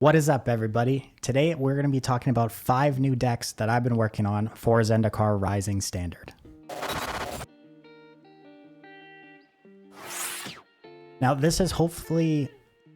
What is up, everybody? Today we're going to be talking about 5 new decks that I've been working on for Zendikar Rising Standard. Now, this is hopefully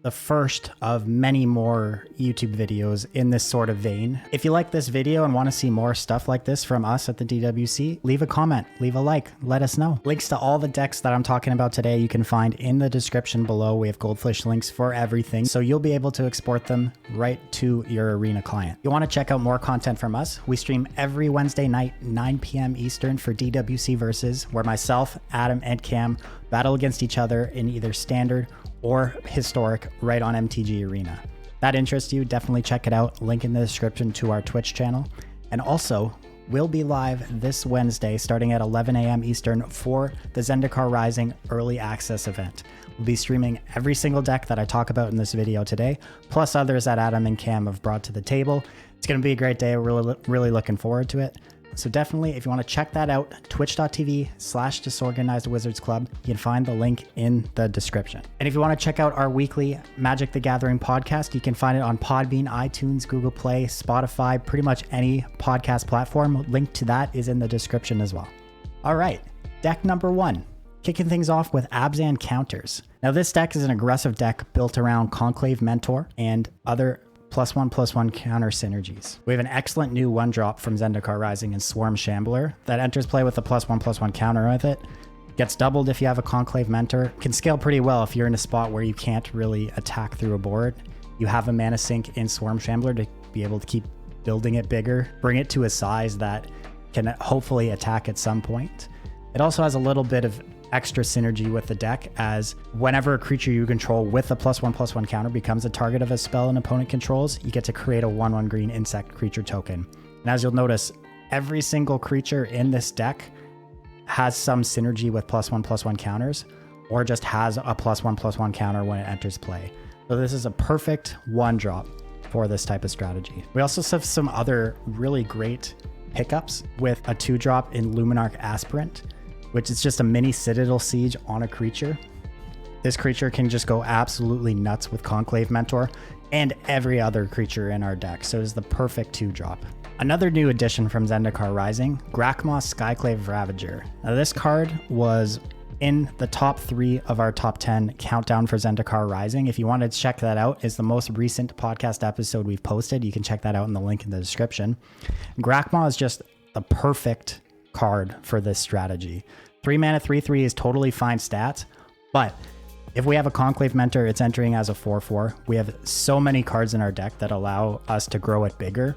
the first of many more YouTube videos in this sort of vein. If you like this video and want to see more stuff like this from us at the DWC, leave a comment, leave a like, let us know. Links to all the decks that I'm talking about today you can find in the description below. We have Goldfish links for everything, so you'll be able to export them right to your arena client. You want to check out more content from us? We stream every Wednesday night, 9 p.m. Eastern for DWC Versus, where myself, Adam, and Cam battle against each other in either standard or historic right on MTG Arena. If that interests you, definitely check it out. Link in the description to our Twitch channel. And also, we'll be live this Wednesday starting at 11 a.m. Eastern for the Zendikar Rising Early Access event. We'll be streaming every single deck that I talk about in this video today, plus others that Adam and Cam have brought to the table. It's going to be a great day. We're really looking forward to it. So definitely, if you want to check that out, twitch.tv/Disorganized Wizards Club. You can find the link in the description. And if you want to check out our weekly Magic the Gathering podcast, you can find it on Podbean, iTunes, Google Play, Spotify, pretty much any podcast platform. Link to that is in the description as well. All right, deck number 1. Kicking things off with Abzan Counters. Now, this deck is an aggressive deck built around Conclave Mentor and other +1/+1 counter synergies. We have an excellent new 1-drop from Zendikar Rising and Swarm Shambler that enters play with a +1/+1 counter with it. Gets doubled if you have a Conclave Mentor. Can scale pretty well if you're in a spot where you can't really attack through a board. You have a mana sink in Swarm Shambler to be able to keep building it bigger, bring it to a size that can hopefully attack at some point. It also has a little bit of extra synergy with the deck, as whenever a creature you control with a +1/+1 counter becomes a target of a spell an opponent controls, you get to create a 1/1 green insect creature token. And as you'll notice, every single creature in this deck has some synergy with +1/+1 counters, or just has a +1/+1 counter when it enters play. So this is a perfect 1-drop for this type of strategy. We also have some other really great pickups with a 2-drop in Luminarch Aspirant, which is just a mini Citadel Siege on a creature. This creature can just go absolutely nuts with Conclave Mentor and every other creature in our deck, so it's the perfect 2-drop. Another new addition from Zendikar Rising, Grakmaw Skyclave Ravager. Now, this card was in the top 3 of our top 10 countdown for Zendikar Rising. If you want to check that out, it's the most recent podcast episode we've posted. You can check that out in the link in the description. Grakmaw is just the perfect card for this strategy. 3 mana 3/3 is totally fine stats, but if we have a Conclave Mentor, it's entering as a 4/4. We have so many cards in our deck that allow us to grow it bigger,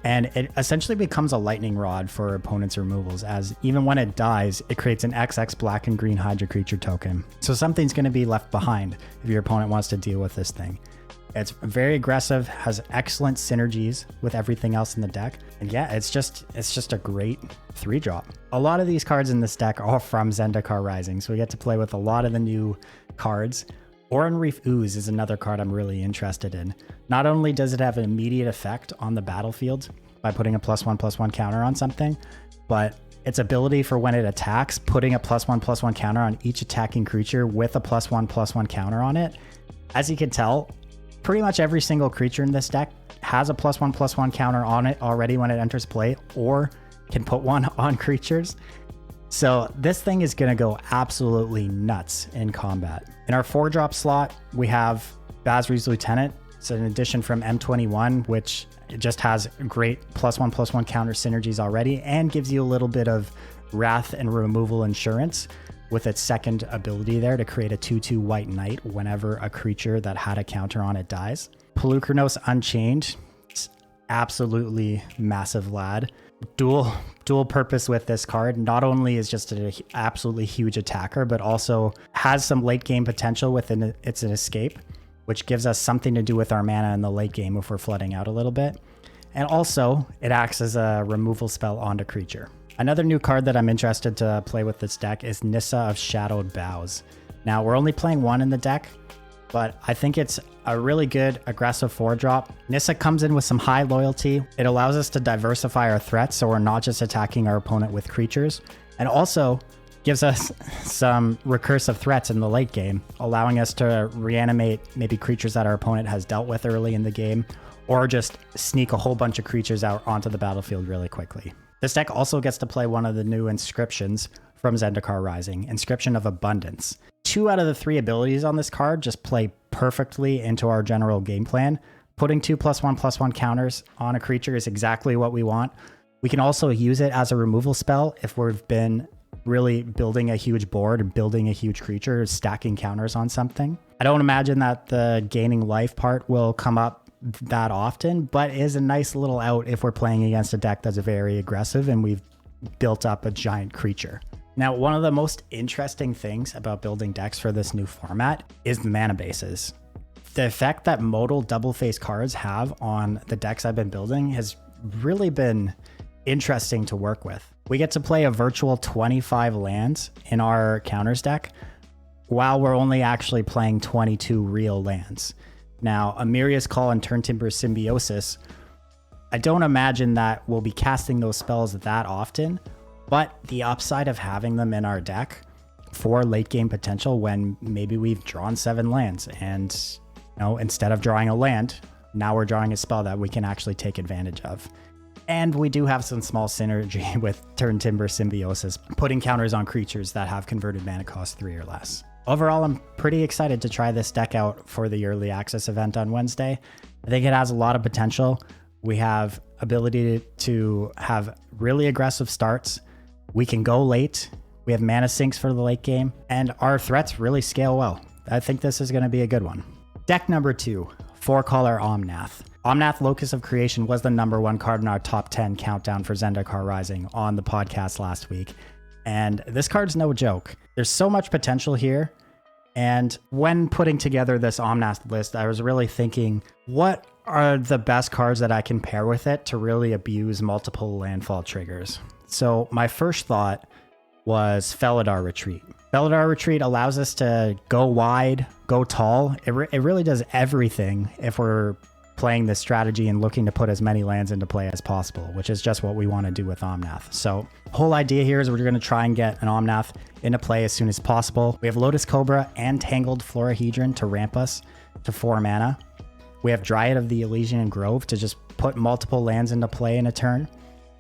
and it essentially becomes a lightning rod for opponents' removals, as even when it dies, it creates an XX black and green Hydra creature token. So something's going to be left behind if your opponent wants to deal with this thing. It's very aggressive, has excellent synergies with everything else in the deck. And yeah, it's just a great 3-drop. A lot of these cards in this deck are from Zendikar Rising, so we get to play with a lot of the new cards. Oran Reef Ooze is another card I'm really interested in. Not only does it have an immediate effect on the battlefield by putting a +1/+1 counter on something, but its ability for when it attacks, putting a +1/+1 counter on each attacking creature with a +1/+1 counter on it. As you can tell, pretty much every single creature in this deck has a +1/+1 counter on it already when it enters play, or can put one on creatures. So this thing is going to go absolutely nuts in combat. In our 4-drop slot, we have Basri's Lieutenant. It's an addition from M21, which just has great +1/+1 counter synergies already, and gives you a little bit of wrath and removal insurance with its second ability there to create a 2/2 white knight whenever a creature that had a counter on it dies. Pelucranos Unchained, it's absolutely massive lad. Dual purpose with this card. Not only is just an absolutely huge attacker, but also has some late game potential within its an escape, which gives us something to do with our mana in the late game if we're flooding out a little bit. And also, it acts as a removal spell onto creature. Another new card that I'm interested to play with this deck is Nissa of Shadowed Boughs. Now, we're only playing 1 in the deck, but I think it's a really good aggressive 4-drop. Nissa comes in with some high loyalty. It allows us to diversify our threats, so we're not just attacking our opponent with creatures. And also, gives us some recursive threats in the late game, allowing us to reanimate maybe creatures that our opponent has dealt with early in the game, or just sneak a whole bunch of creatures out onto the battlefield really quickly. This deck also gets to play one of the new inscriptions from Zendikar Rising, Inscription of Abundance. 2 out of the 3 abilities on this card just play perfectly into our general game plan. Putting 2+1/+1 counters on a creature is exactly what we want. We can also use it as a removal spell if we've been really building a huge board or building a huge creature, stacking counters on something. I don't imagine that the gaining life part will come up that often, but is a nice little out if we're playing against a deck that's very aggressive and we've built up a giant creature. Now, one of the most interesting things about building decks for this new format is the mana bases. The effect that modal double-face cards have on the decks I've been building has really been interesting to work with. We get to play a virtual 25 lands in our counters deck, while we're only actually playing 22 real lands. Now, Amiria's Call and Turntimber's Symbiosis, I don't imagine that we'll be casting those spells that often, but the upside of having them in our deck for late game potential when maybe we've drawn 7 lands and instead of drawing a land, now we're drawing a spell that we can actually take advantage of. And we do have some small synergy with Turntimber Symbiosis, putting counters on creatures that have converted mana cost 3 or less. Overall, I'm pretty excited to try this deck out for the early access event on Wednesday. I think it has a lot of potential. We have ability to have really aggressive starts. We can go late. We have mana sinks for the late game, and our threats really scale well. I think this is going to be a good one. Deck number 2, 4-color Omnath. Omnath Locus of Creation was the #1 card in our top 10 countdown for Zendikar Rising on the podcast last week. And this card's no joke. There's so much potential here. And when putting together this Omnath list, I was really thinking, what are the best cards that I can pair with it to really abuse multiple landfall triggers? So my first thought was Felidar Retreat. Felidar Retreat allows us to go wide, go tall. It really does everything if we're playing this strategy and looking to put as many lands into play as possible, which is just what we want to do with Omnath. So whole idea here is we're going to try and get an Omnath into play as soon as possible. We have Lotus Cobra and Tangled Florahedron to ramp us to 4 mana. We have Dryad of the Elysian Grove to just put multiple lands into play in a turn,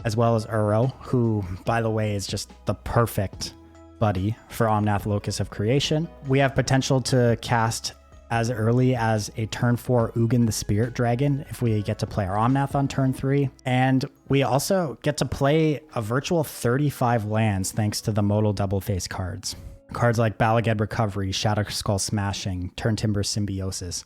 as well as Uro, who, by the way, is just the perfect buddy for Omnath Locus of Creation. We have potential to cast as early as a turn 4 Ugin the Spirit Dragon if we get to play our Omnath on turn 3. And we also get to play a virtual 35 lands thanks to the modal double-face cards. Cards like Balaged Recovery, Shadow Skull Smashing, Turntimber Symbiosis.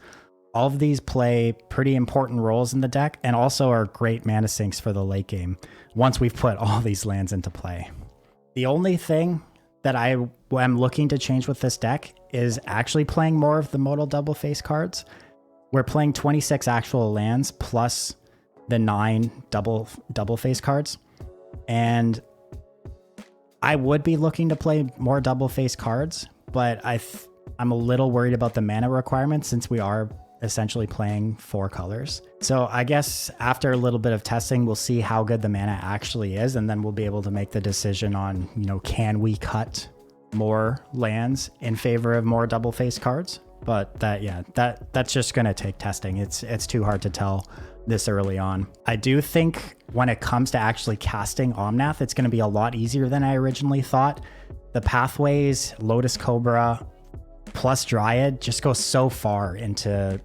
All of these play pretty important roles in the deck and also are great mana sinks for the late game once we've put all these lands into play. The only thing that I am looking to change with this deck is actually playing more of the modal double face cards. We're playing 26 actual lands plus the 9 double face cards. And I would be looking to play more double face cards, but I'm a little worried about the mana requirements since we are essentially playing 4 colors. So I guess after a little bit of testing, we'll see how good the mana actually is, and then we'll be able to make the decision on, can we cut more lands in favor of more double face cards? But that's just going to take testing. It's too hard to tell this early on. I do think when it comes to actually casting Omnath, it's going to be a lot easier than I originally thought. The pathways, Lotus Cobra plus Dryad just go so far into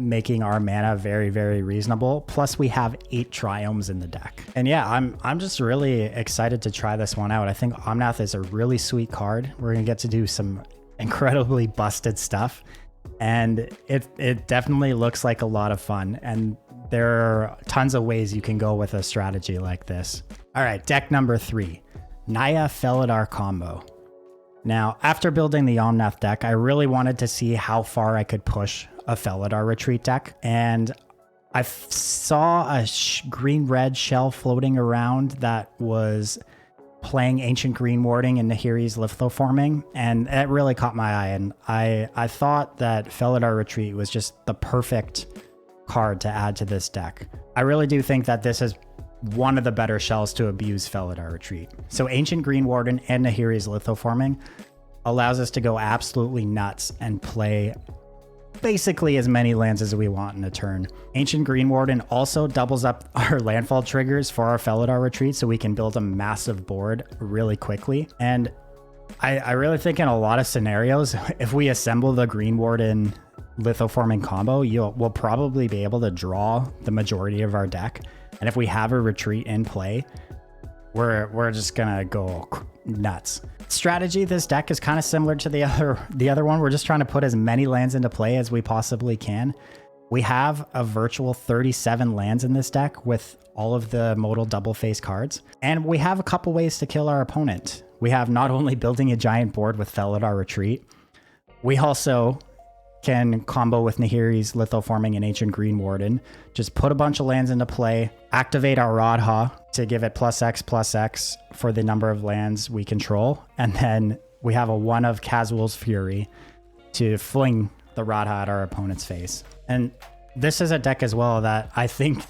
making our mana very, very reasonable. Plus we have 8 Triomes in the deck. And yeah, I'm just really excited to try this one out. I think Omnath is a really sweet card. We're going to get to do some incredibly busted stuff. And it definitely looks like a lot of fun. And there are tons of ways you can go with a strategy like this. All right, deck number 3, Naya Felidar combo. Now, after building the Omnath deck, I really wanted to see how far I could push a Felidar retreat deck, and I saw a green-red shell floating around that was playing Ancient Green Warding and Nahiri's Lithoforming, and it really caught my eye, and I thought that Felidar Retreat was just the perfect card to add to this deck. I really do think that this is one of the better shells to abuse Felidar Retreat. So Ancient Green Warden and Nahiri's Lithoforming allows us to go absolutely nuts and play basically as many lands as we want in a turn. Ancient Green Warden also doubles up our landfall triggers for our Felidar Retreat, so we can build a massive board really quickly. And I really think in a lot of scenarios, if we assemble the Green Warden Lithoforming combo, we'll probably be able to draw the majority of our deck. And if we have a retreat in play, we're just gonna go nuts. Strategy, this deck is kind of similar to the other one. We're just trying to put as many lands into play as we possibly can. We have a virtual 37 lands in this deck with all of the modal double face cards. And we have a couple ways to kill our opponent. We have not only building a giant board with Felidar Retreat, we also can combo with Nahiri's Lithoforming and Ancient Green Warden. Just put a bunch of lands into play, activate our Radha to give it +X/+X for the number of lands we control, and then we have a 1 of Casual's Fury to fling the Radha at our opponent's face. And this is a deck as well that I think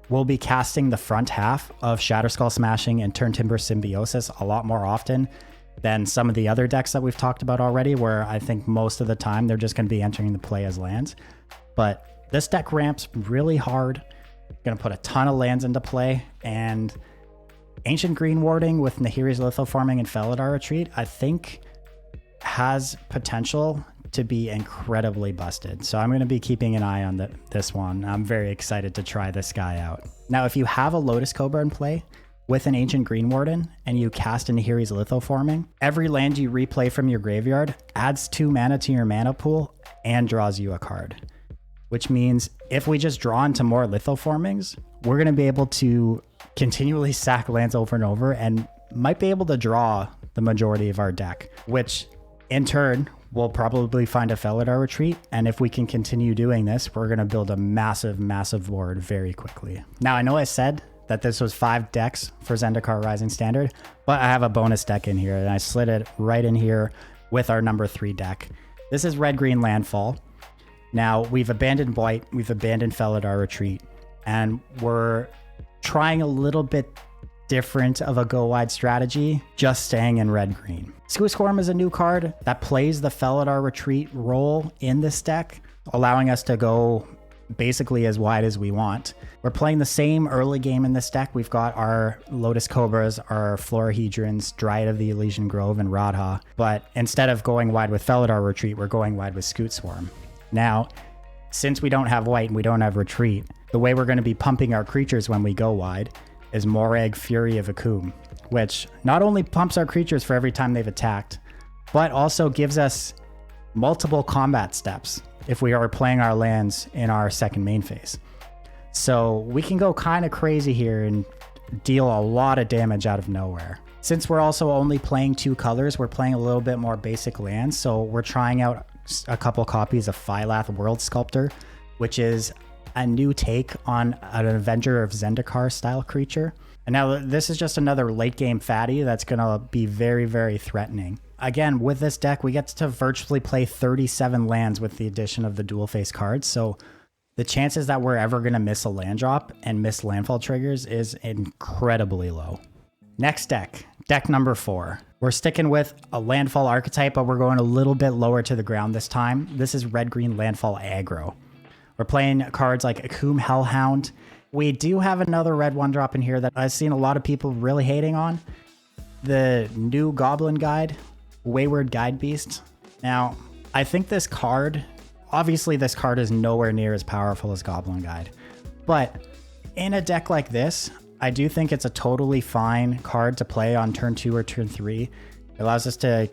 we'll be casting the front half of Shatterskull Smashing and Turntimber Symbiosis a lot more often than some of the other decks that we've talked about already, where I think most of the time they're just going to be entering the play as lands. But this deck ramps really hard, going to put a ton of lands into play, and Ancient Green Warding with Nahiri's Lithoforming and Felidar Retreat, I think has potential to be incredibly busted. So I'm going to be keeping an eye on this one. I'm very excited to try this guy out. Now, if you have a Lotus Cobra in play with an Ancient Green Warden and you cast a Nahiri's Lithoforming, every land you replay from your graveyard adds 2 mana to your mana pool and draws you a card. Which means if we just draw into more Lithoformings, we're going to be able to continually sack lands over and over and might be able to draw the majority of our deck, which in turn will probably find a Felidar Retreat. And if we can continue doing this, we're going to build a massive, massive board very quickly. Now, I know I said that this was 5 decks for Zendikar Rising Standard, but I have a bonus deck in here and I slid it right in here with our number 3 deck. This is Red-Green Landfall. Now, we've abandoned White, we've abandoned Felidar Retreat, and we're trying a little bit different of a go-wide strategy, just staying in red-green. Squiscorm is a new card that plays the Felidar Retreat role in this deck, allowing us to go basically as wide as we want. We're playing the same early game in this deck. We've got our Lotus Cobras, our Florahedrons, Dryad of the Elysian Grove, and Radha, but instead of going wide with Felidar Retreat, we're going wide with Scootswarm. Now, since we don't have white and we don't have retreat, the way we're going to be pumping our creatures when we go wide is Morag Fury of Akum, which not only pumps our creatures for every time they've attacked, but also gives us multiple combat steps if we are playing our lands in our second main phase. So we can go kind of crazy here and deal a lot of damage out of nowhere. Since we're also only playing 2 colors, we're playing a little bit more basic lands, so we're trying out a couple copies of Phylath World Sculptor, which is a new take on an Avenger of Zendikar style creature. And now this is just another late game fatty that's going to be very, very threatening. Again, with this deck, we get to virtually play 37 lands with the addition of the dual face cards. So the chances that we're ever going to miss a land drop and miss landfall triggers is incredibly low. Next deck, deck number 4. We're sticking with a landfall archetype, but we're going a little bit lower to the ground this time. This is red-green landfall aggro. We're playing cards like Akum Hellhound. We do have another red 1-drop in here that I've seen a lot of people really hating on. The new Goblin Guide, Wayward Guide Beast. Now, I think this card, obviously this card is nowhere near as powerful as Goblin Guide, but in a deck like this, I do think it's a totally fine card to play on turn 2 or turn 3. It allows us to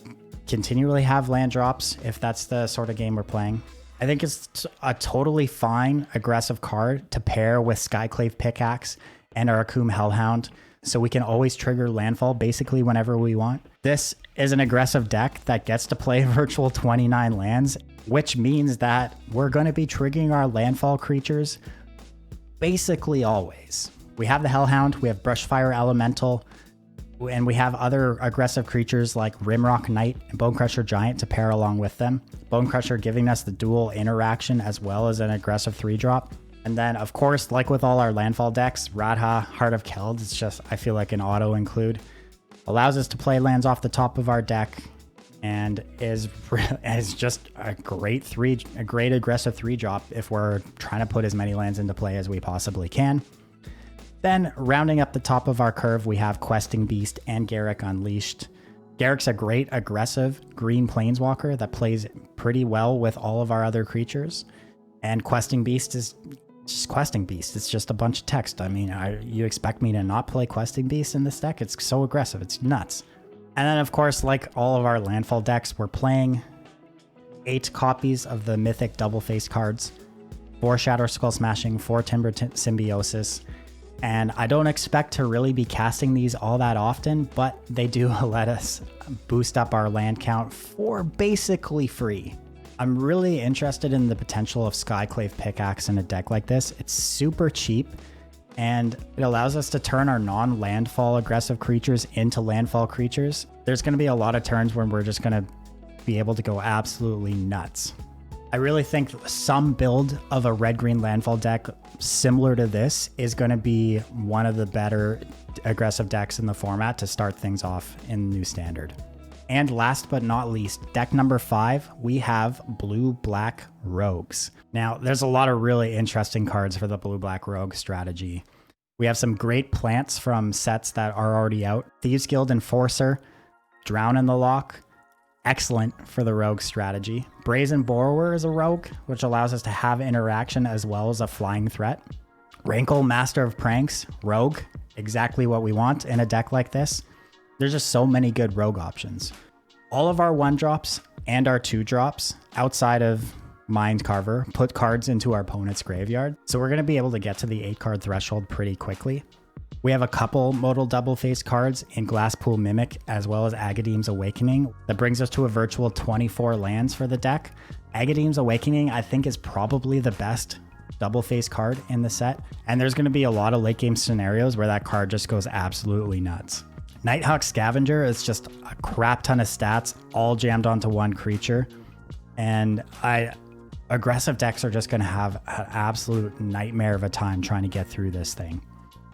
continually have land drops if that's the sort of game we're playing. I think it's a totally fine aggressive card to pair with Skyclave Pickaxe and our Akum Hellhound, so we can always trigger landfall basically whenever we want. This is an aggressive deck that gets to play virtual 29 lands, which means that we're going to be triggering our landfall creatures basically always. We have the Hellhound, we have Brushfire Elemental, and we have other aggressive creatures like Rimrock Knight and Bonecrusher Giant to pair along with them. Bonecrusher giving us the dual interaction as well as an aggressive 3-drop. And then, of course, like with all our Landfall decks, Radha, Heart of Keld, it's just, I feel like an auto include. Allows us to play lands off the top of our deck and is just a great aggressive 3-drop if we're trying to put as many lands into play as we possibly can. Then, rounding up the top of our curve, we have Questing Beast and Garruk Unleashed. Garruk's a great aggressive green planeswalker that plays pretty well with all of our other creatures. And Questing Beast is just Questing Beast. It's just a bunch of text. I mean, you expect me to not play Questing Beast in this deck? It's so aggressive. It's nuts. And then, of course, like all of our Landfall decks, we're playing 8 copies of the Mythic Double-Faced cards, 4 Shadow Skull Smashing, 4 Timber Symbiosis. And I don't expect to really be casting these all that often, but they do let us boost up our land count for basically free. I'm really interested in the potential of Skyclave Pickaxe in a deck like this. It's super cheap, and it allows us to turn our non-landfall aggressive creatures into landfall creatures. There's going to be a lot of turns when we're just going to be able to go absolutely nuts. I really think some build of a red-green landfall deck similar to this is going to be one of the better aggressive decks in the format to start things off in new standard. And last but not least, deck number 5, we have blue-black rogues. Now, there's a lot of really interesting cards for the blue-black rogue strategy. We have some great plants from sets that are already out. Thieves Guild Enforcer, Drown in the Loch, excellent for the rogue strategy. Brazen Borrower is a rogue, which allows us to have interaction as well as a flying threat. Rankle, Master of Pranks, rogue, exactly what we want in a deck like this. There's just so many good rogue options. All of our 1-drops and our 2-drops outside of Mind Carver put cards into our opponent's graveyard. So we're going to be able to get to the 8-card threshold pretty quickly. We have a couple modal double-faced cards in Glasspool Mimic as well as Agadeem's Awakening. That brings us to a virtual 24 lands for the deck. Agadeem's Awakening, I think, is probably the best double-faced card in the set. And there's going to be a lot of late-game scenarios where that card just goes absolutely nuts. Nighthawk Scavenger is just a crap ton of stats, all jammed onto one creature. And aggressive decks are just going to have an absolute nightmare of a time trying to get through this thing.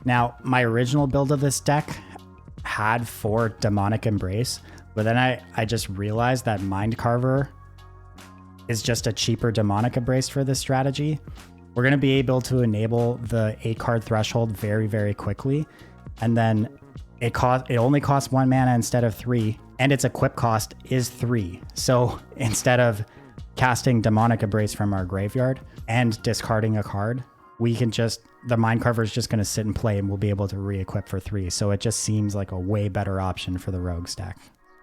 Now, my original build of this deck had 4 Demonic Embrace, but then I just realized that Mind Carver is just a cheaper Demonic Embrace for this strategy. We're going to be able to enable the 8-card threshold very, very quickly. And then it only costs 1 mana instead of 3, and its equip cost is 3. So instead of casting Demonic Embrace from our graveyard and discarding a card, the Mind Carver is just going to sit and play, and we'll be able to re-equip for 3. So it just seems like a way better option for the rogue stack.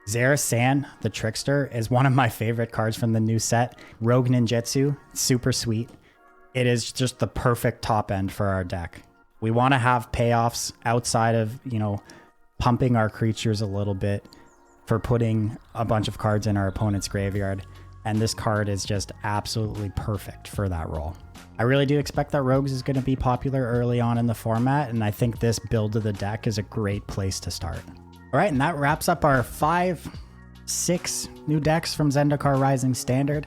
Zera San, the Trickster, is one of my favorite cards from the new set. Rogue Ninjutsu, super sweet. It is just the perfect top end for our deck. We want to have payoffs outside of, pumping our creatures a little bit for putting a bunch of cards in our opponent's graveyard. And this card is just absolutely perfect for that role. I really do expect that Rogues is going to be popular early on in the format, and I think this build of the deck is a great place to start. All right, and that wraps up our 6 new decks from Zendikar Rising Standard.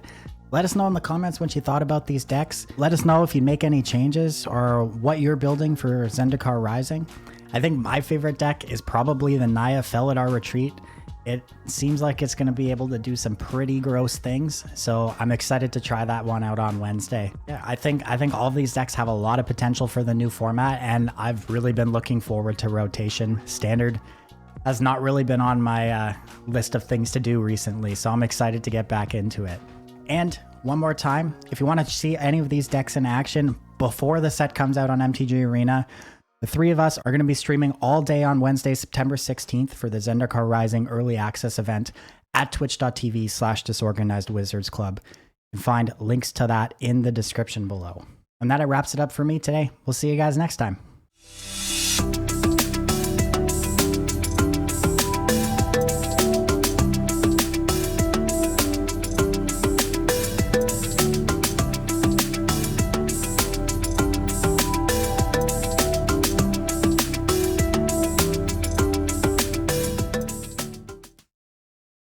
Let us know in the comments what you thought about these decks. Let us know if you make any changes or what you're building for Zendikar Rising. I think my favorite deck is probably the Naya Felidar Retreat. It seems like it's going to be able to do some pretty gross things, so I'm excited to try that one out on Wednesday. Yeah, I think all of these decks have a lot of potential for the new format, and I've really been looking forward to rotation. Standard has not really been on my list of things to do recently, so I'm excited to get back into it. And one more time, if you want to see any of these decks in action before the set comes out on MTG Arena, the 3 of us are going to be streaming all day on Wednesday, September 16th for the Zendikar Rising Early Access event at twitch.tv/Disorganized Wizards Club. You can find links to that in the description below. And that wraps it up for me today. We'll see you guys next time.